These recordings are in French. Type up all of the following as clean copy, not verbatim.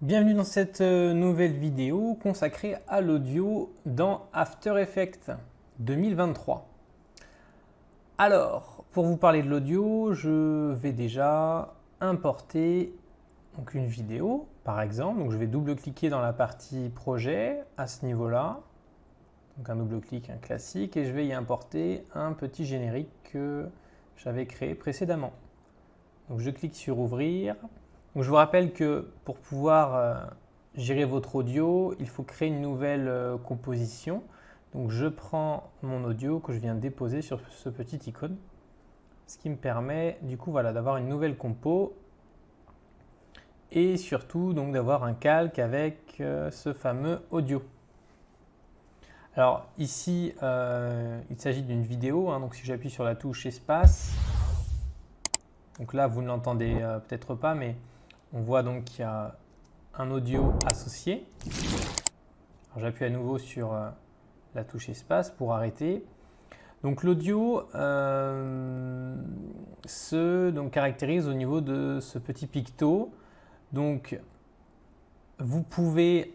Bienvenue dans cette nouvelle vidéo consacrée à l'audio dans After Effects 2023. Alors, pour vous parler de l'audio, je vais déjà importer une vidéo, par exemple. Donc, je vais double-cliquer dans la partie projet à ce niveau-là. Donc, un double-clic, un classique, et je vais y importer un petit générique que j'avais créé précédemment. Donc, je clique sur Ouvrir. Donc, je vous rappelle que pour pouvoir gérer votre audio, il faut créer une nouvelle composition. Donc je prends mon audio que je viens de déposer sur ce petit icône, ce qui me permet du coup d'avoir une nouvelle compo et surtout donc d'avoir un calque avec ce fameux audio. Alors ici, il s'agit d'une vidéo, donc si j'appuie sur la touche espace, donc là vous ne l'entendez peut-être pas, mais on voit donc qu'il y a un audio associé. J'appuie à nouveau sur la touche espace pour arrêter. Donc l'audio se caractérise au niveau de ce petit picto. Donc vous pouvez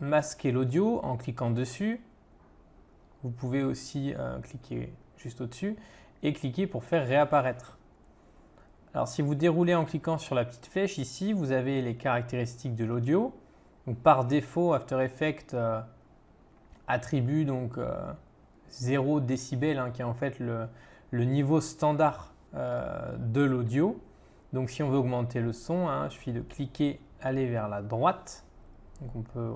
masquer l'audio en cliquant dessus. Vous pouvez aussi cliquer juste au-dessus et cliquer pour faire réapparaître. Alors si vous déroulez en cliquant sur la petite flèche ici, vous avez les caractéristiques de l'audio. Donc par défaut, After Effects attribue 0 décibel, qui est en fait le niveau standard de l'audio. Donc si on veut augmenter le son, il suffit de cliquer, aller vers la droite. Donc on peut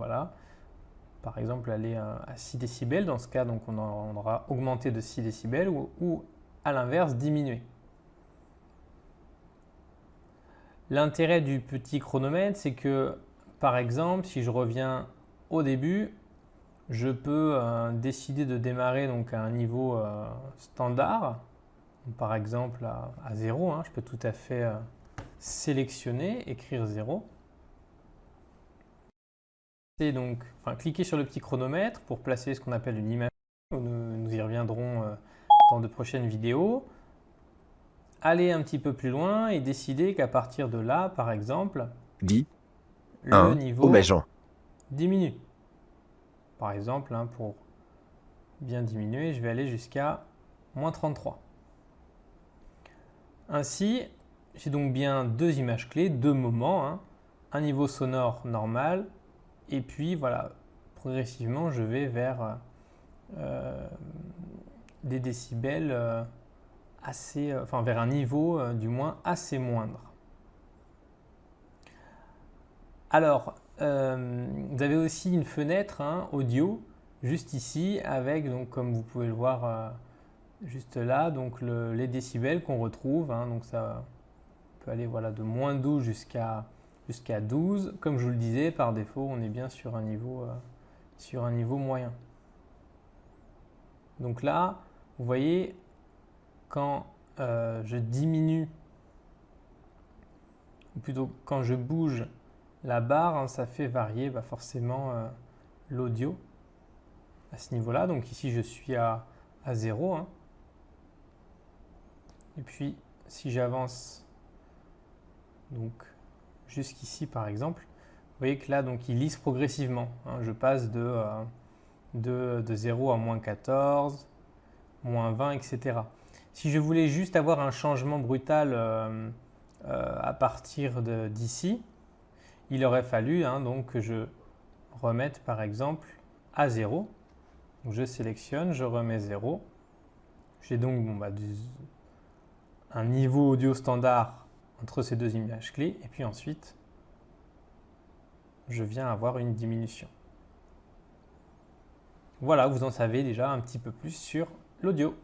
par exemple aller à 6 décibels. Dans ce cas, donc on aura augmenté de 6 décibels ou à l'inverse diminué. L'intérêt du petit chronomètre, c'est que, par exemple, si je reviens au début, je peux décider de démarrer à un niveau standard, par exemple à 0. Je peux tout à fait sélectionner, écrire 0. Et donc, cliquer sur le petit chronomètre pour placer ce qu'on appelle une image. Nous y reviendrons dans de prochaines vidéos. Aller un petit peu plus loin et décider qu'à partir de là, par exemple, le niveau diminue. Par exemple, pour bien diminuer, je vais aller jusqu'à -33. Ainsi, j'ai donc bien deux images clés, deux moments, un niveau sonore normal, et puis progressivement, je vais vers des décibels vers un niveau du moins assez moindre. Alors, vous avez aussi une fenêtre audio juste ici avec, comme vous pouvez le voir juste là, les décibels qu'on retrouve. Donc ça peut aller de -12 jusqu'à 12. Comme je vous le disais, par défaut, on est bien sur un niveau moyen. Donc là, vous voyez, quand je diminue, ou plutôt quand je bouge la barre, ça fait varier forcément l'audio à ce niveau-là. Donc ici, je suis à 0. Et puis, si j'avance jusqu'ici, par exemple, vous voyez que là, il lisse progressivement. Je passe de 0 à -14, -20, etc. Si je voulais juste avoir un changement brutal à partir d'ici, il aurait fallu que je remette par exemple à 0. Donc, je sélectionne, je remets 0. J'ai donc un niveau audio standard entre ces deux images clés. Et puis ensuite, je viens avoir une diminution. Voilà, vous en savez déjà un petit peu plus sur l'audio.